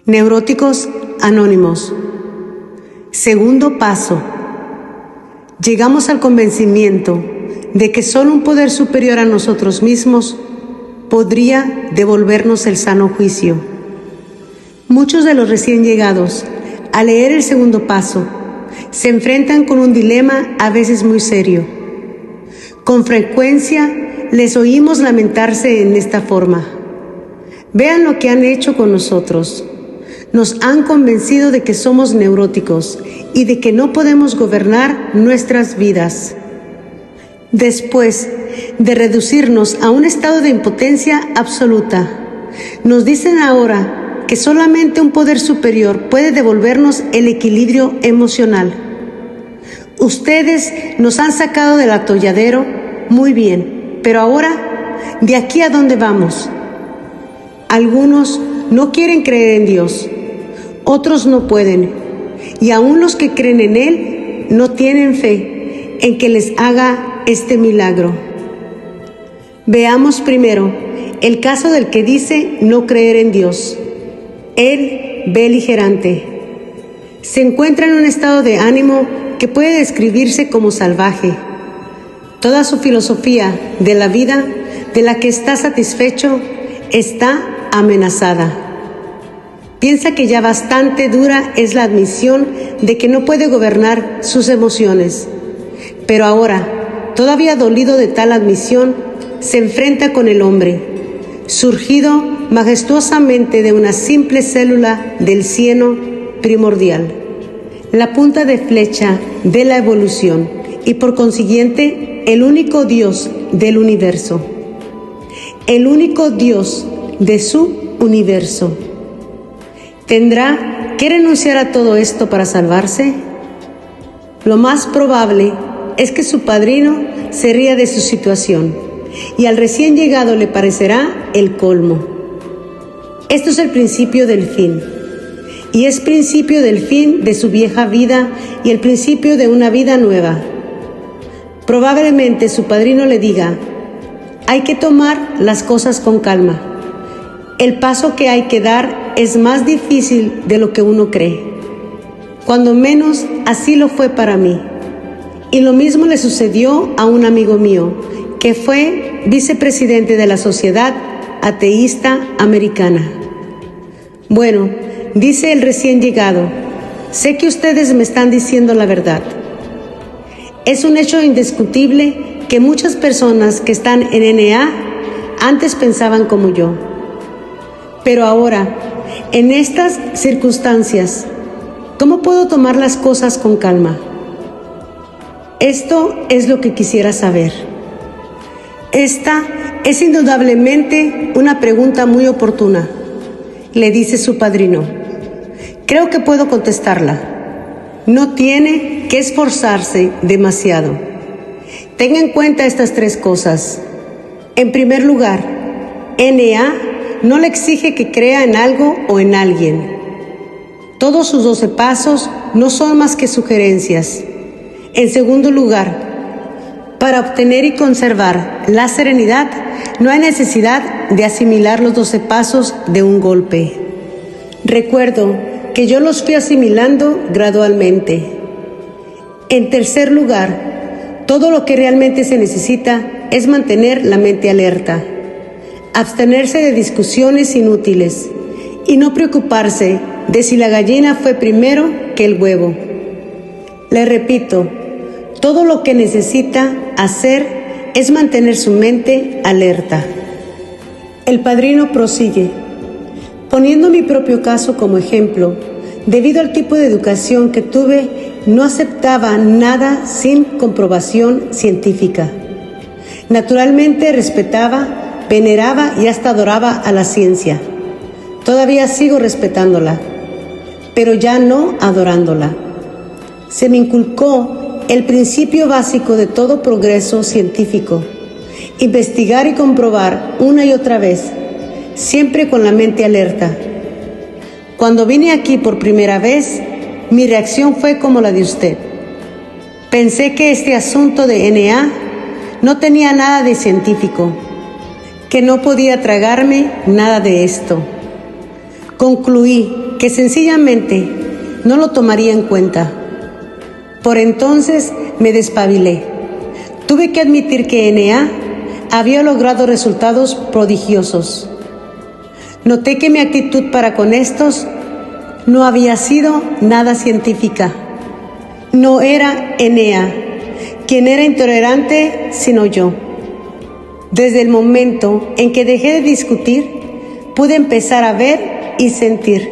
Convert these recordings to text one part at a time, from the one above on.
Neuróticos Anónimos. Segundo paso. Llegamos al convencimiento de que solo un poder superior a nosotros mismos podría devolvernos el sano juicio. Muchos de los recién llegados, al leer el segundo paso, se enfrentan con un dilema a veces muy serio. Con frecuencia les oímos lamentarse en esta forma: vean lo que han hecho con nosotros. Nos han convencido de que somos neuróticos y de que no podemos gobernar nuestras vidas. Después de reducirnos a un estado de impotencia absoluta, nos dicen ahora que solamente un poder superior puede devolvernos el equilibrio emocional. Ustedes nos han sacado del atolladero muy bien, pero ahora, ¿de aquí a dónde vamos? Algunos no quieren creer en Dios, otros no pueden, y aún los que creen en Él no tienen fe en que les haga este milagro. Veamos primero el caso del que dice no creer en Dios. Él, beligerante, se encuentra en un estado de ánimo que puede describirse como salvaje. Toda su filosofía de la vida, de la que está satisfecho, está amenazada. Piensa que ya bastante dura es la admisión de que no puede gobernar sus emociones. Pero ahora, todavía dolido de tal admisión, se enfrenta con el hombre, surgido majestuosamente de una simple célula del cieno primordial, la punta de flecha de la evolución y por consiguiente el único Dios del universo, el único Dios de su universo. ¿Tendrá que renunciar a todo esto para salvarse? Lo más probable es que su padrino se ría de su situación y al recién llegado le parecerá el colmo. Esto es el principio del fin, y es principio del fin de su vieja vida y el principio de una vida nueva. Probablemente su padrino le diga: hay que tomar las cosas con calma. El paso que hay que dar es más difícil de lo que uno cree. Cuando menos así lo fue para mí. Y lo mismo le sucedió a un amigo mío, que fue vicepresidente de la Sociedad Ateísta Americana. Bueno, dice el recién llegado, sé que ustedes me están diciendo la verdad. Es un hecho indiscutible que muchas personas que están en NA antes pensaban como yo. Pero ahora, en estas circunstancias, ¿cómo puedo tomar las cosas con calma? Esto es lo que quisiera saber. Esta es indudablemente una pregunta muy oportuna, le dice su padrino. Creo que puedo contestarla. No tiene que esforzarse demasiado. Tenga en cuenta estas tres cosas. En primer lugar, NA no le exige que crea en algo o en alguien. Todos sus 12 pasos no son más que sugerencias. En segundo lugar, para obtener y conservar la serenidad, no hay necesidad de asimilar los 12 pasos de un golpe. Recuerdo que yo los fui asimilando gradualmente. En tercer lugar, todo lo que realmente se necesita es mantener la mente alerta, abstenerse de discusiones inútiles y no preocuparse de si la gallina fue primero que el huevo. Le repito, todo lo que necesita hacer es mantener su mente alerta. El padrino prosigue, poniendo mi propio caso como ejemplo. Debido al tipo de educación que tuve, no aceptaba nada sin comprobación científica. Naturalmente respetaba, veneraba y hasta adoraba a la ciencia. Todavía sigo respetándola, pero ya no adorándola. Se me inculcó el principio básico de todo progreso científico: investigar y comprobar una y otra vez, siempre con la mente alerta. Cuando vine aquí por primera vez, mi reacción fue como la de usted. Pensé que este asunto de NA no tenía nada de científico, que no podía tragarme nada de esto. Concluí que sencillamente no lo tomaría en cuenta. Por entonces me despabilé. Tuve que admitir que NA había logrado resultados prodigiosos. Noté que mi actitud para con estos no había sido nada científica. No era NA quien era intolerante, sino yo. Desde el momento en que dejé de discutir, pude empezar a ver y sentir.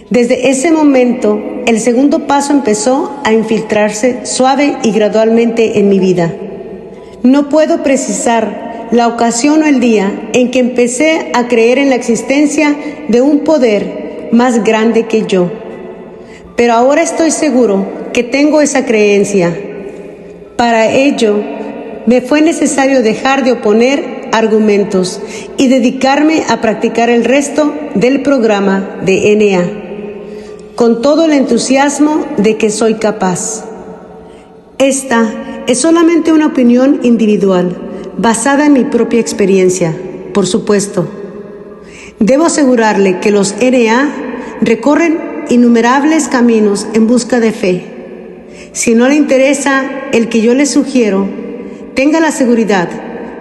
Desde ese momento, el segundo paso empezó a infiltrarse suave y gradualmente en mi vida. No puedo precisar la ocasión o el día en que empecé a creer en la existencia de un poder más grande que yo. Pero ahora estoy seguro que tengo esa creencia. Para ello, me fue necesario dejar de oponer argumentos y dedicarme a practicar el resto del programa de NA, con todo el entusiasmo de que soy capaz. Esta es solamente una opinión individual, basada en mi propia experiencia, por supuesto. Debo asegurarle que los NA recorren innumerables caminos en busca de fe. Si no le interesa el que yo le sugiero, tenga la seguridad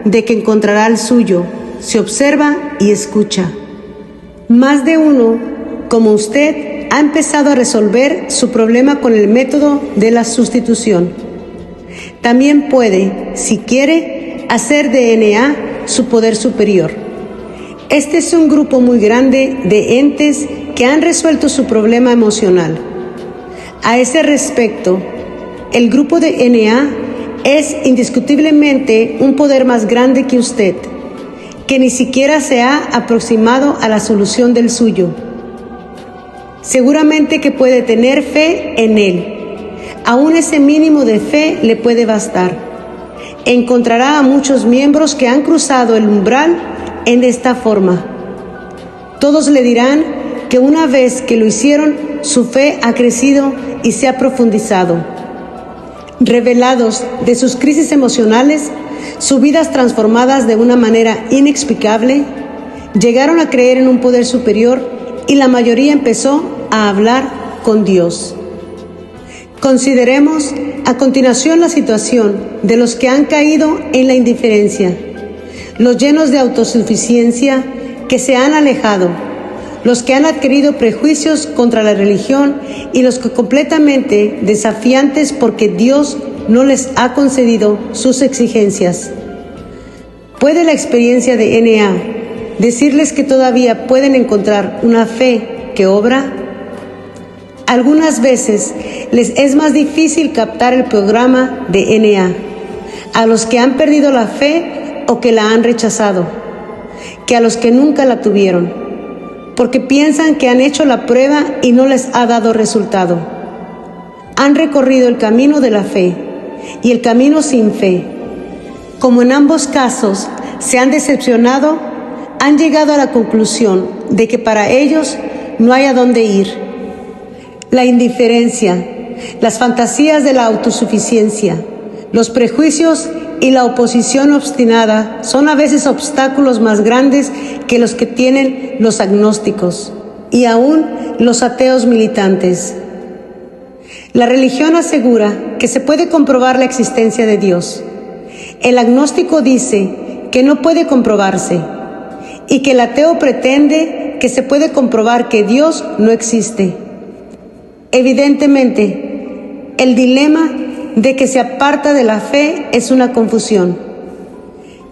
de que encontrará el suyo si observa y escucha. Más de uno, como usted, ha empezado a resolver su problema con el método de la sustitución. También puede, si quiere, hacer de NA su poder superior. Este es un grupo muy grande de entes que han resuelto su problema emocional. A ese respecto, el grupo de NA es indiscutiblemente un poder más grande que usted, que ni siquiera se ha aproximado a la solución del suyo. Seguramente que puede tener fe en él. Aún ese mínimo de fe le puede bastar. Encontrará a muchos miembros que han cruzado el umbral en esta forma. Todos le dirán que una vez que lo hicieron, su fe ha crecido y se ha profundizado. Revelados de sus crisis emocionales, sus vidas transformadas de una manera inexplicable, llegaron a creer en un poder superior y la mayoría empezó a hablar con Dios. Consideremos a continuación la situación de los que han caído en la indiferencia, los llenos de autosuficiencia que se han alejado, los que han adquirido prejuicios contra la religión y los que completamente desafiantes porque Dios no les ha concedido sus exigencias. ¿Puede la experiencia de NA decirles que todavía pueden encontrar una fe que obra? Algunas veces les es más difícil captar el programa de NA a los que han perdido la fe o que la han rechazado, que a los que nunca la tuvieron, porque piensan que han hecho la prueba y no les ha dado resultado. Han recorrido el camino de la fe y el camino sin fe. Como en ambos casos se han decepcionado, han llegado a la conclusión de que para ellos no hay a dónde ir. La indiferencia, las fantasías de la autosuficiencia, los prejuicios y la oposición obstinada son a veces obstáculos más grandes que los que tienen los agnósticos y aún los ateos militantes. La religión asegura que se puede comprobar la existencia de Dios. El agnóstico dice que no puede comprobarse y que el ateo pretende que se puede comprobar que Dios no existe. Evidentemente, el dilema de que se aparta de la fe es una confusión.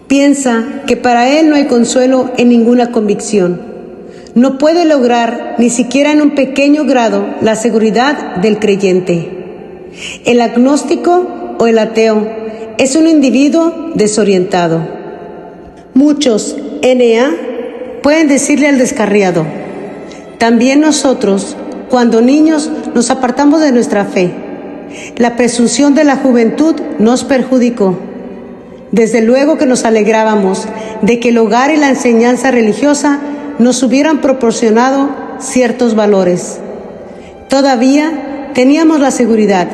Piensa que para él no hay consuelo en ninguna convicción. No puede lograr ni siquiera en un pequeño grado la seguridad del creyente. El agnóstico o el ateo es un individuo desorientado. Muchos NA pueden decirle al descarriado: también nosotros, cuando niños, nos apartamos de nuestra fe. La presunción de la juventud nos perjudicó. Desde luego que nos alegrábamos de que el hogar y la enseñanza religiosa nos hubieran proporcionado ciertos valores. Todavía teníamos la seguridad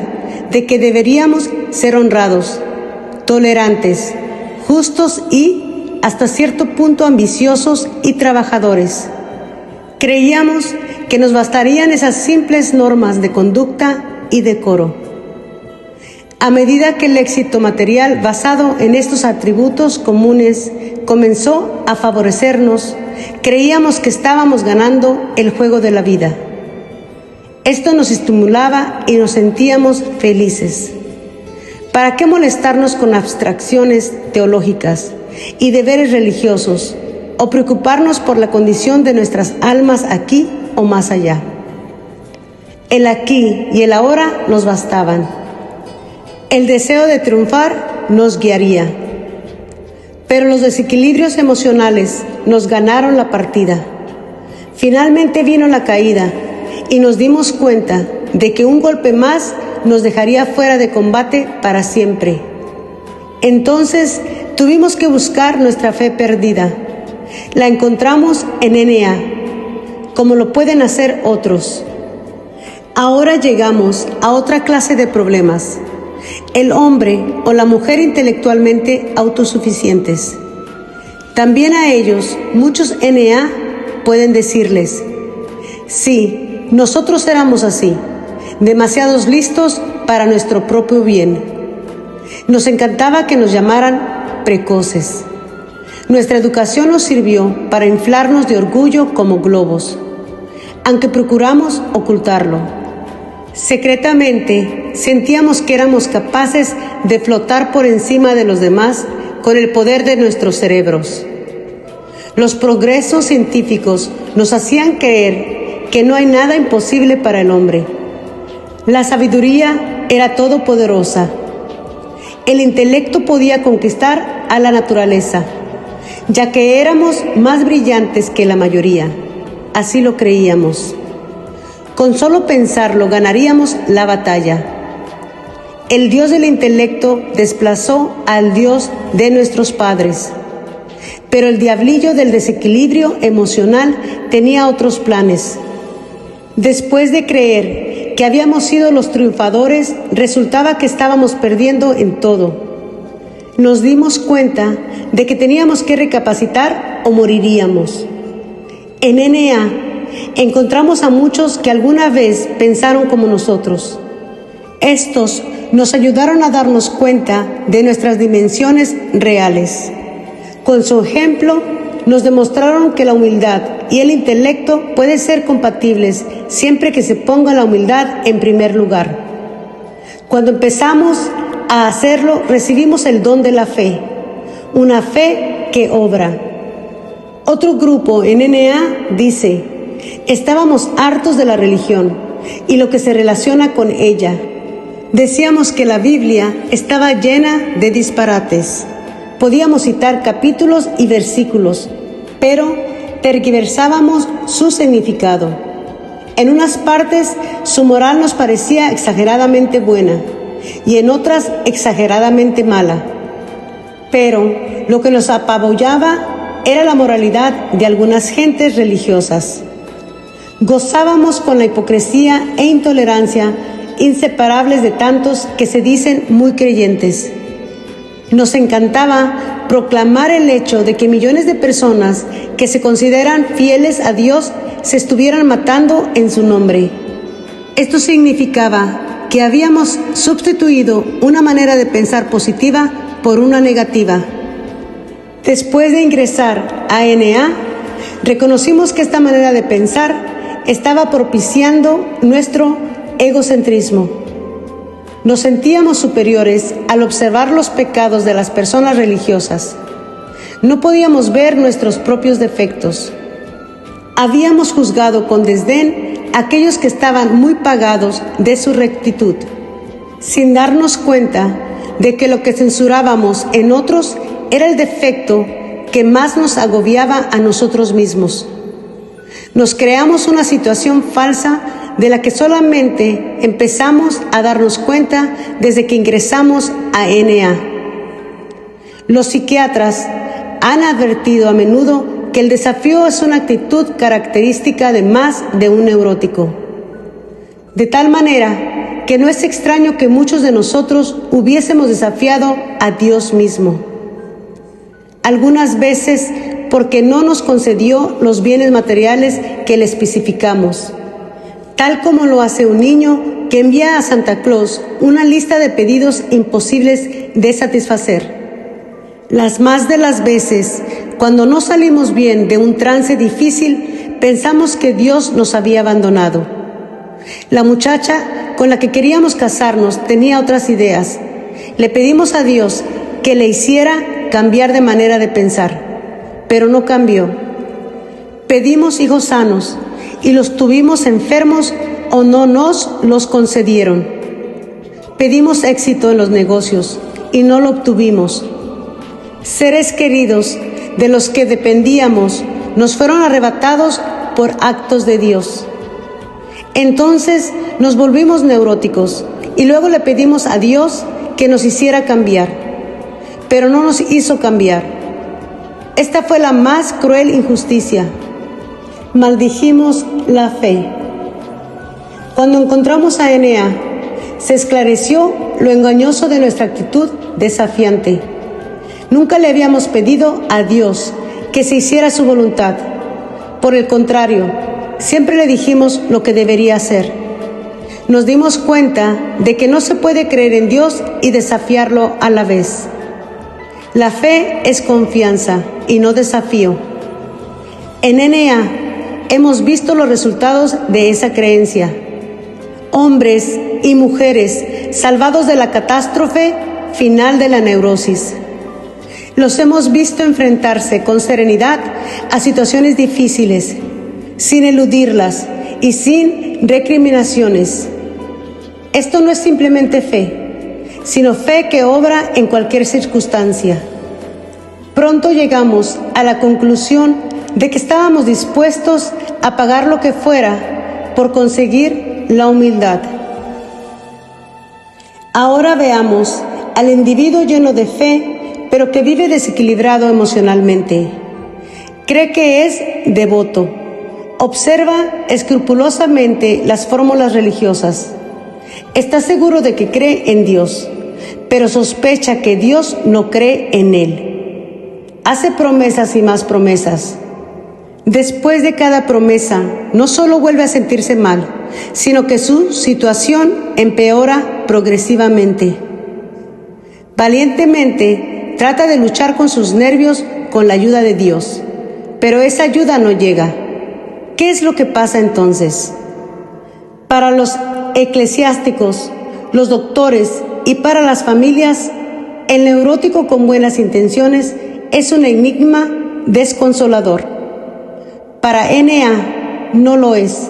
de que deberíamos ser honrados, tolerantes, justos y, hasta cierto punto, ambiciosos y trabajadores. Creíamos que nos bastarían esas simples normas de conducta y decoro. A medida que el éxito material basado en estos atributos comunes comenzó a favorecernos, creíamos que estábamos ganando el juego de la vida. Esto nos estimulaba y nos sentíamos felices. ¿Para qué molestarnos con abstracciones teológicas y deberes religiosos o preocuparnos por la condición de nuestras almas aquí o más allá? El aquí y el ahora nos bastaban. El deseo de triunfar nos guiaría. Pero los desequilibrios emocionales nos ganaron la partida. Finalmente vino la caída y nos dimos cuenta de que un golpe más nos dejaría fuera de combate para siempre. Entonces tuvimos que buscar nuestra fe perdida. La encontramos en NA, como lo pueden hacer otros. Ahora llegamos a otra clase de problemas. El hombre o la mujer intelectualmente autosuficientes. También a ellos, muchos NA pueden decirles: sí, nosotros éramos así, demasiados listos para nuestro propio bien. Nos encantaba que nos llamaran precoces. Nuestra educación nos sirvió para inflarnos de orgullo como globos, aunque procuramos ocultarlo. Secretamente sentíamos que éramos capaces de flotar por encima de los demás con el poder de nuestros cerebros. Los progresos científicos nos hacían creer que no hay nada imposible para el hombre. La sabiduría era todopoderosa. El intelecto podía conquistar a la naturaleza, ya que éramos más brillantes que la mayoría. Así lo creíamos. Con solo pensarlo ganaríamos la batalla. El Dios del intelecto desplazó al Dios de nuestros padres. Pero el diablillo del desequilibrio emocional tenía otros planes. Después de creer que habíamos sido los triunfadores, resultaba que estábamos perdiendo en todo. Nos dimos cuenta de que teníamos que recapacitar o moriríamos. En NA encontramos a muchos que alguna vez pensaron como nosotros. Estos nos ayudaron a darnos cuenta de nuestras dimensiones reales. Con su ejemplo, nos demostraron que la humildad y el intelecto pueden ser compatibles siempre que se ponga la humildad en primer lugar. Cuando empezamos a hacerlo, recibimos el don de la fe, una fe que obra. Otro grupo en NA dice: estábamos hartos de la religión y lo que se relaciona con ella. Decíamos que la Biblia estaba llena de disparates. Podíamos citar capítulos y versículos, pero tergiversábamos su significado. En unas partes su moral nos parecía exageradamente buena y en otras exageradamente mala. Pero lo que nos apabullaba era la moralidad de algunas gentes religiosas. Gozábamos con la hipocresía e intolerancia inseparables de tantos que se dicen muy creyentes. Nos encantaba proclamar el hecho de que millones de personas que se consideran fieles a Dios se estuvieran matando en su nombre. Esto significaba que habíamos sustituido una manera de pensar positiva por una negativa. Después de ingresar a NA, reconocimos que esta manera de pensar estaba propiciando nuestro egocentrismo. Nos sentíamos superiores al observar los pecados de las personas religiosas. No podíamos ver nuestros propios defectos. Habíamos juzgado con desdén a aquellos que estaban muy pagados de su rectitud, sin darnos cuenta de que lo que censurábamos en otros era el defecto que más nos agobiaba a nosotros mismos. Nos creamos una situación falsa de la que solamente empezamos a darnos cuenta desde que ingresamos a NA. Los psiquiatras han advertido a menudo que el desafío es una actitud característica de más de un neurótico. De tal manera que no es extraño que muchos de nosotros hubiésemos desafiado a Dios mismo. Algunas veces porque no nos concedió los bienes materiales que le especificamos, tal como lo hace un niño que envía a Santa Claus una lista de pedidos imposibles de satisfacer. Las más de las veces, cuando no salimos bien de un trance difícil, pensamos que Dios nos había abandonado. La muchacha con la que queríamos casarnos tenía otras ideas. Le pedimos a Dios que le hiciera cambiar de manera de pensar, pero no cambió. Pedimos hijos sanos y los tuvimos enfermos o no nos los concedieron. Pedimos éxito en los negocios y no lo obtuvimos. Seres queridos de los que dependíamos nos fueron arrebatados por actos de Dios. Entonces nos volvimos neuróticos y luego le pedimos a Dios que nos hiciera cambiar, pero no nos hizo cambiar. Esta fue la más cruel injusticia. Maldijimos la fe. Cuando encontramos a Enea, se esclareció lo engañoso de nuestra actitud desafiante. Nunca le habíamos pedido a Dios que se hiciera su voluntad. Por el contrario, siempre le dijimos lo que debería hacer. Nos dimos cuenta de que no se puede creer en Dios y desafiarlo a la vez. La fe es confianza y no desafío. En Enea hemos visto los resultados de esa creencia. Hombres y mujeres salvados de la catástrofe final de la neurosis. Los hemos visto enfrentarse con serenidad a situaciones difíciles, sin eludirlas y sin recriminaciones. Esto no es simplemente fe, sino fe que obra en cualquier circunstancia. Pronto llegamos a la conclusión de que estábamos dispuestos a pagar lo que fuera por conseguir la humildad. Ahora veamos al individuo lleno de fe, pero que vive desequilibrado emocionalmente. Cree que es devoto. Observa escrupulosamente las fórmulas religiosas. Está seguro de que cree en Dios, pero sospecha que Dios no cree en él. Hace promesas y más promesas. Después de cada promesa, no solo vuelve a sentirse mal, sino que su situación empeora progresivamente. Valientemente, trata de luchar con sus nervios con la ayuda de Dios, pero esa ayuda no llega. ¿Qué es lo que pasa entonces? Para los eclesiásticos, los doctores y para las familias, el neurótico con buenas intenciones es un enigma desconsolador. Para Enea no lo es.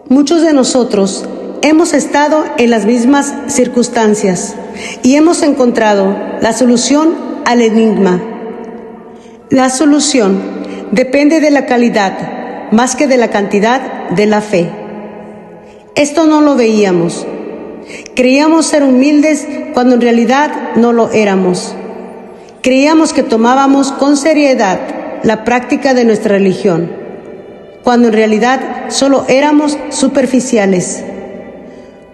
Muchos de nosotros hemos estado en las mismas circunstancias y hemos encontrado la solución al enigma. La solución depende de la calidad más que de la cantidad de la fe. Esto no lo veíamos. Creíamos ser humildes cuando en realidad no lo éramos. Creíamos que tomábamos con seriedad la práctica de nuestra religión, cuando en realidad solo éramos superficiales.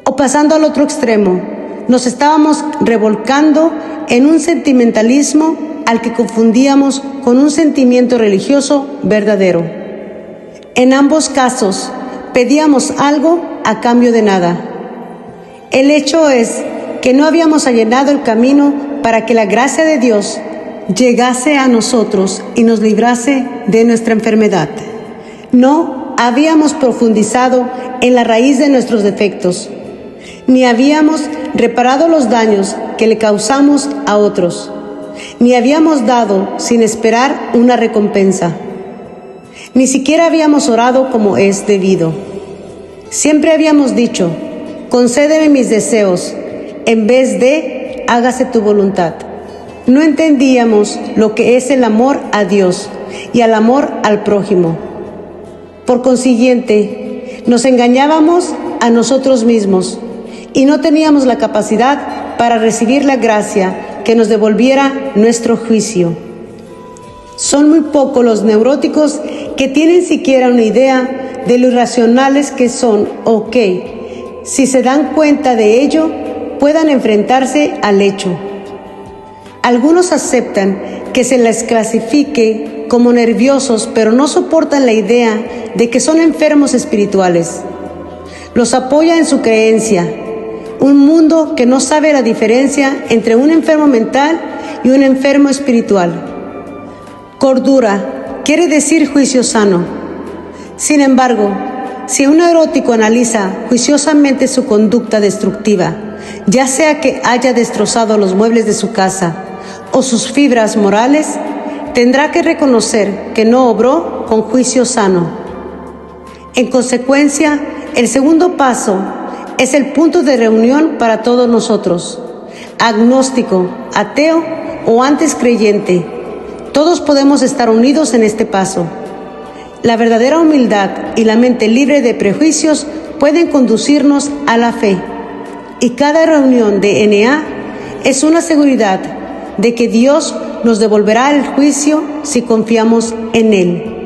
O pasando al otro extremo, nos estábamos revolcando en un sentimentalismo al que confundíamos con un sentimiento religioso verdadero. En ambos casos, pedíamos algo a cambio de nada. El hecho es que no habíamos allanado el camino para que la gracia de Dios llegase a nosotros y nos librase de nuestra enfermedad. No habíamos profundizado en la raíz de nuestros defectos, ni habíamos reparado los daños que le causamos a otros, ni habíamos dado sin esperar una recompensa. Ni siquiera habíamos orado como es debido. Siempre habíamos dicho: concédeme mis deseos, en vez de hágase tu voluntad. No entendíamos lo que es el amor a Dios y al amor al prójimo. Por consiguiente, nos engañábamos a nosotros mismos y no teníamos la capacidad para recibir la gracia que nos devolviera nuestro juicio. Son muy pocos los neuróticos que tienen siquiera una idea de lo irracionales que son o que, si se dan cuenta de ello, puedan enfrentarse al hecho. Algunos aceptan que se les clasifique como nerviosos, pero no soportan la idea de que son enfermos espirituales. Los apoya en su creencia, un mundo que no sabe la diferencia entre un enfermo mental y un enfermo espiritual. Cordura quiere decir juicio sano. Sin embargo, si un neurótico analiza juiciosamente su conducta destructiva, ya sea que haya destrozado los muebles de su casa o sus fibras morales, tendrá que reconocer que no obró con juicio sano. En consecuencia, el segundo paso es el punto de reunión para todos nosotros, agnóstico, ateo o antes creyente. Todos podemos estar unidos en este paso. La verdadera humildad y la mente libre de prejuicios pueden conducirnos a la fe. Y cada reunión de NA es una seguridad de que Dios nos devolverá el juicio si confiamos en Él.